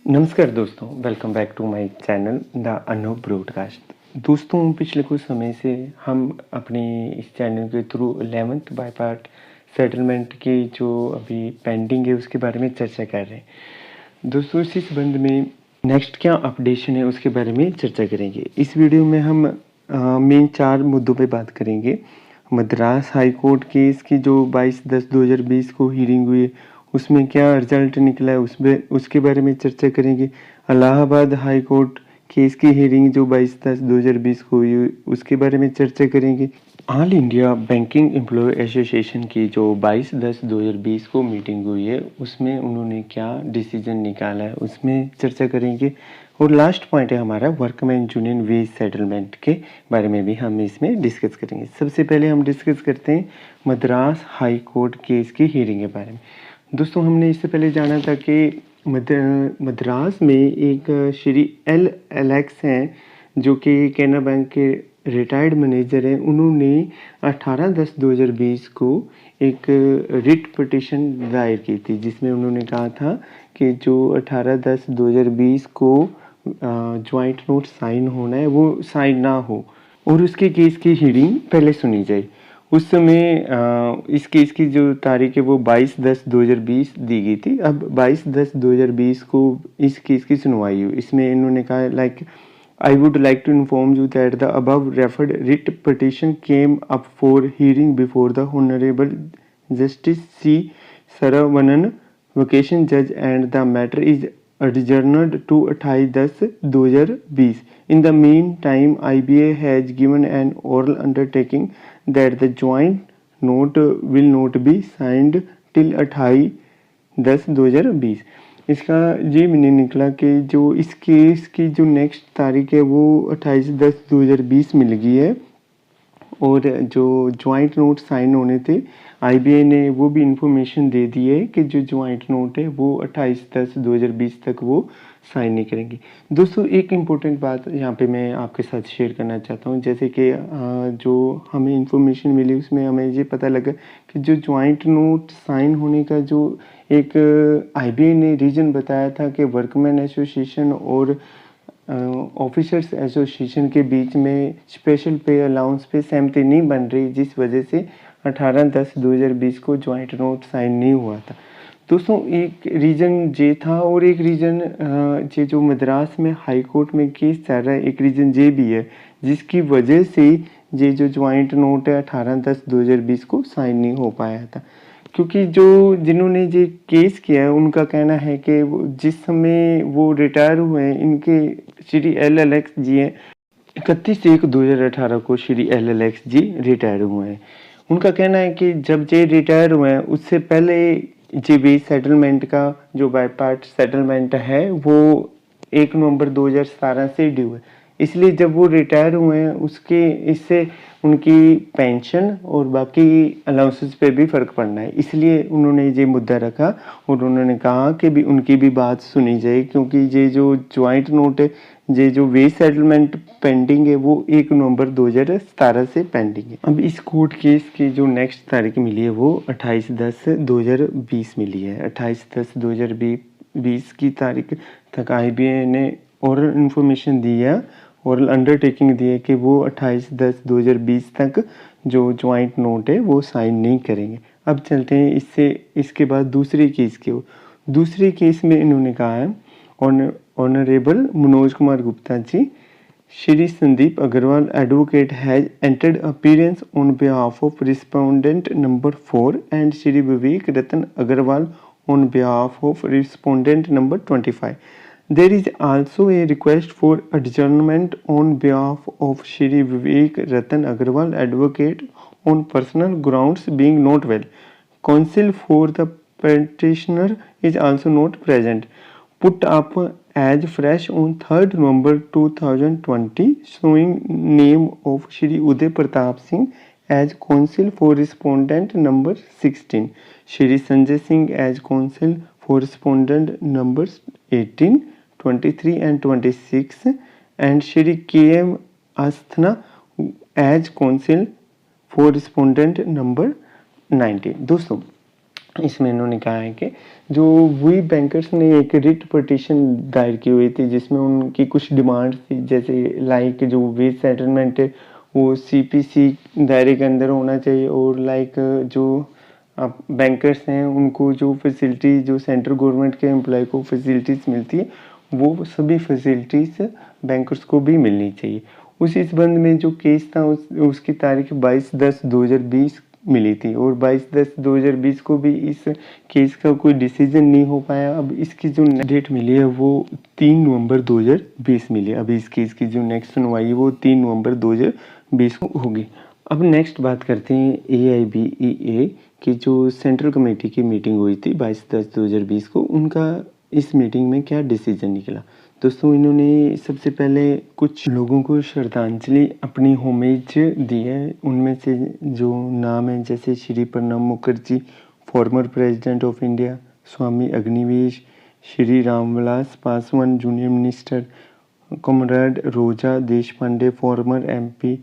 नमस्कार दोस्तों, welcome back to my channel the Anoop broadcast. दोस्तों, पिछले कुछ समय से हम अपने इस चैनल के through 11th by part settlement की जो अभी पेंडिंग है उसके बारे में चर्चा कर रहे हैं। दोस्तों, इसी संबंध में नेक्स्ट क्या अपडेशन है उसके बारे में चर्चा करेंगे। इस वीडियो में हम मेन 4 मुद्दों पे बात करेंगे। मद्रास हाई कोर्ट केस की जो 22/10/2020 को हियरिंग हुई, उसमें क्या रिजल्ट निकला है उसमें उसके बारे में चर्चा करेंगे। इलाहाबाद हाई कोर्ट केस की हियरिंग जो 22/10/2020 को हुई उसके बारे में चर्चा करेंगे। All India banking employee association की जो 22/10/2020 को मीटिंग हुई है उसमें उन्होंने क्या डिसीजन निकाला है उसमें चर्चा करेंगे। और लास्ट पॉइंट है हमारा वर्कमैन यूनियन वेज सेटलमेंट के बारे में भी हम इसमें डिस्कस करेंगे। सबसे पहले हम डिस्कस करते हैं मद्रास हाई कोर्ट केस की हियरिंग के बारे में। दोस्तों, हमने इससे पहले जाना था कि मद्रास में एक श्री एल एलेक्स हैं जो कि कैनरा बैंक के रिटायर्ड मैनेजर हैं। उन्होंने 18/10/2020 को एक रिट पिटीशन दायर की थी जिसमें उन्होंने कहा था कि जो 18/10/2020 को ज्वाइंट नोट साइन होना है वो साइन ना हो और उसके केस की हियरिंग पहले सुनी जाए। उस समय इस केस की जो तारीख है वो 22/10/2020 दी गई थी। अब 22/10/2020 को इस केस की सुनवाई हुई। इसमें इन्होंने कहा I would like to inform you that the above referred writ petition came up for hearing before the Honorable Justice C. Saravanan, vacation judge, and the matter is adjourned to 28/10/2020. In the meantime, IBA has given an oral undertaking that the joint note will not be signed till 28/10/2020। इसका ये meaning निकला कि जो इस case की जो next तारीख है वो 28/10/2020 मिल गई है और जो ज्वाइंट नोट साइन होने थे आईबीए ने वो भी इंफॉर्मेशन दे दी है कि जो ज्वाइंट नोट है वो 28/10/2020 तक वो साइन नहीं करेंगे। दोस्तों, एक इम्पोर्टेंट बात यहाँ पे मैं आपके साथ शेयर करना चाहता हूँ। जैसे कि जो हमें इंफॉर्मेशन मिली उसमें हमें ये पता लगा कि जो ज्वाइंट नोट साइन होने का जो एक आईबीए ने रीज़न बताया था कि वर्कमैन एसोसिएशन और ऑफिसर्स एसोसिएशन के बीच में स्पेशल पे अलाउंस पे सहमति नहीं बन रही, जिस वजह से 18/10/2020 को ज्वाइंट नोट साइन नहीं हुआ था। दोस्तों, एक रीज़न ये था और एक रीज़न ये जो मद्रास में हाई कोर्ट में केस चल रहा है, एक रीज़न ये भी है जिसकी वजह से ये जो ज्वाइंट नोट है 18/10/2020 को साइन नहीं हो पाया था। क्योंकि जो जिन्होंने ये केस किया है उनका कहना है कि जिस समय वो रिटायर हुए हैं, इनके श्री एल एलेक्स जी हैं, 31/1/2018 को श्री एल एलेक्स जी रिटायर हुए हैं। उनका कहना है कि जब ये रिटायर हुए हैं उससे पहले जी वेज सेटलमेंट का जो बाय पार्ट सेटलमेंट है वो 1 नवंबर 2017 से ड्यू है। इसलिए जब वो रिटायर हुए हैं उसके इससे उनकी पेंशन और बाकी अलाउंसेस पे भी फ़र्क पड़ना है। इसलिए उन्होंने ये मुद्दा रखा और उन्होंने कहा कि भी उनकी भी बात सुनी जाए, क्योंकि ये जो ज्वाइंट नोट है, ये जो वेज सेटलमेंट पेंडिंग है वो 1 नवंबर 2017 से पेंडिंग है। अब इस कोर्ट केस की जो नेक्स्ट तारीख मिली है वो 28/10/2020 मिली है। 28/10/2020 की तारीख तक आईबीए ने ओरल इन्फॉर्मेशन दी है, ओरल अंडरटेकिंग दी है कि वो 28/10/2020 तक जो ज्वाइंट नोट है वो साइन नहीं करेंगे। अब चलते हैं इसके बाद दूसरे केस की ओर। दूसरे केस में इन्होंने कहा है honourable Manoj Kumar Gupta ji, Shri Sandeep Agarwal advocate has entered appearance on behalf of respondent number 4 and Shri Vivek Ratan Agarwal on behalf of respondent number 25. There is also a request for adjournment on behalf of Shri Vivek Ratan Agarwal, advocate, on personal grounds being not well. Counsel for the petitioner is also not present. Put up as fresh on 3rd November 2020, showing name of Shri Uday Pratap Singh as counsel for respondent number 16, Shri Sanjay Singh as counsel for respondent numbers 18, 23 and 26, and Shri K.M. Asthana as counsel for respondent number 19। दोस्तों, इसमें इन्होंने कहा है कि जो वही bankers ने एक रिट पिटीशन दायर की हुई थी जिसमें उनकी कुछ डिमांड्स थी, जैसे लाइक जो वेज सेटलमेंट है वो सीपीसी दायरे के अंदर होना चाहिए, और लाइक जो अब बैंकर्स हैं उनको जो फैसिलिटी जो सेंट्रल गवर्नमेंट के एम्प्लॉय को फैसिलिटीज़ मिलती है वो सभी फैसिलिटीज़ बैंकर्स को भी मिलनी चाहिए। उसी संबंध में जो केस था उसकी तारीख 22/10/2020 मिली थी, और 22/10/2020 को भी इस केस का कोई डिसीजन नहीं हो पाया। अब इसकी जो डेट मिली है वो 3 नवंबर 2020 मिली है। अभी इस केस की जो नेक्स्ट सुनवाई है वो 3 नवंबर 2020 को होगी। अब नेक्स्ट बात करते हैं AIBEA की जो सेंट्रल कमेटी की मीटिंग हुई थी 22/10/2020 को, उनका इस मीटिंग में क्या डिसीजन निकला। दोस्तों इन्होंने सबसे पहले कुछ लोगों को श्रद्धांजलि अपनी होमेज दी है। उनमें से जो नाम है जैसे Shri Pranab Mukherjee former president of India, Swami Agnivesh, Shri Ramvilas Paswan junior minister, comrade Roja Deshpande former MP,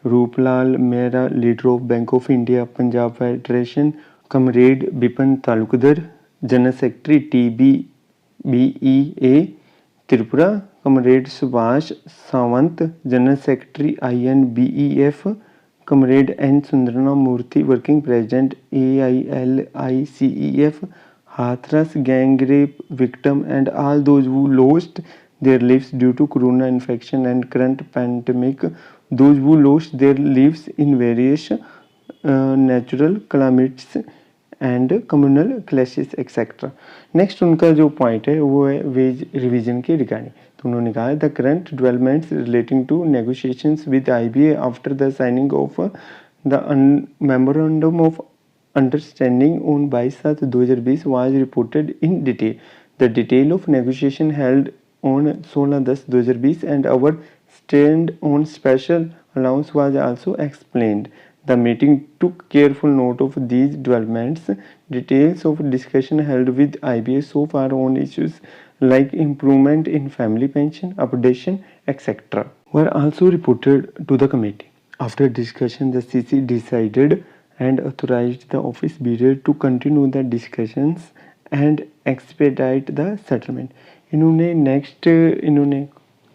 Ruplal Mehra leader of Bank of India Punjab federation, comrade Bipin Talukdar general secretary TBBEA Tripura, comrade Subhash Sawant general secretary INBEF, comrade N Sundarana Murthy working president AILICEF, Hathras gang rape victim and all those who lost their lives due to corona infection and current pandemic, those who lost their lives in various natural calamities and communal clashes etcetera. Next उनका जो point है वो है veg revision के regarding. तो उन्होंने कहा the current developments relating to negotiations with IBA after the signing of the memorandum of understanding on 22/7/2020 was reported in detail. The detail of negotiation held on 16/10/2020 and our stand on special allowance was also explained. The meeting took careful note of these developments. Details of discussion held with IBA so far on issues like improvement in family pension, updation, etc. were also reported to the committee. After discussion, the CC decided and authorized the office bearer to continue the discussions and expedite the settlement. इन्होंने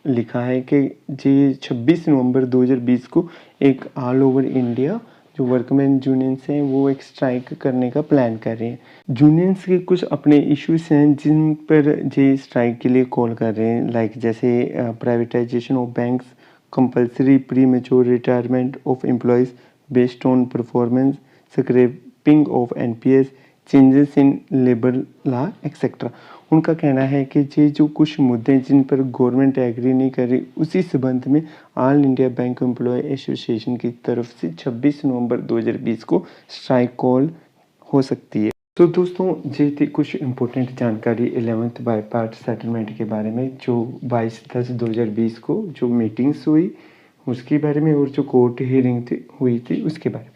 लिखा है कि जी 26 नवंबर 2020 को एक all over India जो workman unions हैं वो एक स्ट्राइक करने का प्लान कर रहे हैं। यूनियंस के कुछ अपने इश्यूज हैं जिन पर जी स्ट्राइक के लिए कॉल कर रहे हैं, लाइक जैसे privatisation of banks, compulsory premature retirement of employees based on performance, scrapping of NPS, changes in labour law etcetera. उनका कहना है कि ये जो कुछ मुद्दे जिन पर गवर्नमेंट एग्री नहीं कर रही उसी संबंध में all India bank employee association की तरफ से 26 नवंबर 2020 को स्ट्राइक कॉल हो सकती है। तो दोस्तों ये थी कुछ इम्पोर्टेंट जानकारी 11th बाय पार्ट सेटलमेंट के बारे में जो 22/10/2020 को जो मीटिंग्स हुई उसके बारे में, और जो कोर्ट हियरिंग हुई थी उसके बारे में।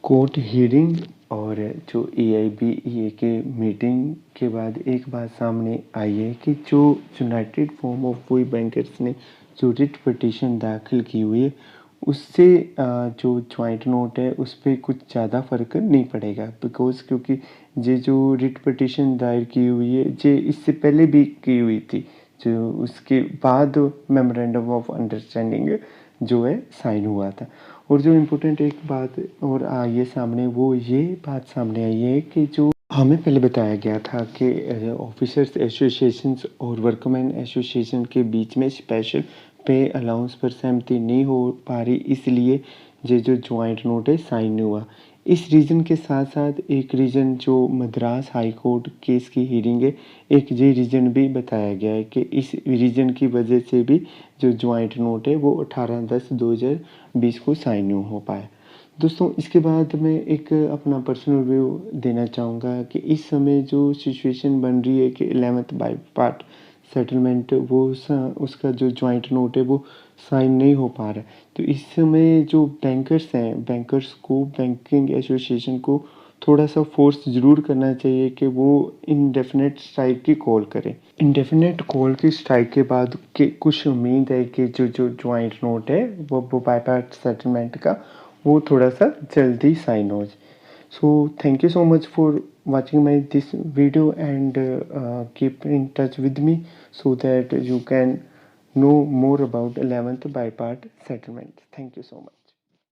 कोर्ट हियरिंग और जो AIBEA के मीटिंग के बाद एक बात सामने आई है कि जो United form of women bankers ने जो रिट पिटीशन दाखिल की हुई है उससे जो जॉइंट नोट है उस पर कुछ ज़्यादा फ़र्क नहीं पड़ेगा, बिकॉज क्योंकि ये जो रिट पिटीशन दायर की हुई है ये इससे पहले भी की हुई थी, जो उसके बाद मेमोरेंडम ऑफ अंडरस्टैंडिंग जो है साइन हुआ था। और जो इम्पोर्टेंट एक बात और आई है सामने वो ये बात सामने आई है कि जो हमें पहले बताया गया था कि ऑफिसर्स एसोसिएशंस और वर्कमैन एसोसिएशन के बीच में स्पेशल पे अलाउंस पर सहमति नहीं हो पा रही, इसलिए ये जो जॉइंट नोट है साइन नहीं हुआ। इस रीज़न के साथ साथ एक रीज़न जो मद्रास हाई कोर्ट केस की हियरिंग है, एक ये रीज़न भी बताया गया है कि इस रीज़न की वजह से भी जो जॉइंट नोट है वो 18/10/2020 को साइन नहीं हो पाया। दोस्तों इसके बाद मैं एक अपना पर्सनल व्यू देना चाहूँगा कि इस समय जो सिचुएशन बन रही है कि 11th बाय पार्ट सेटलमेंट वो उसका जो जॉइंट नोट है वो साइन नहीं हो पा रहा है। तो इस समय जो बैंकर्स हैं, बैंकर्स को, बैंकिंग एसोसिएशन को थोड़ा सा फोर्स ज़रूर करना चाहिए कि वो इंडेफिनेट स्ट्राइक की कॉल करें। इंडेफिनेट कॉल की स्ट्राइक के बाद कि कुछ उम्मीद है कि जो जॉइंट नोट है वो बाय पार्ट सेटलमेंट का वो थोड़ा सा जल्दी साइन हो जाए। So thank you so much for watching my this video and keep in touch with me so that you can know more about 11th by part settlement. Thank you so much.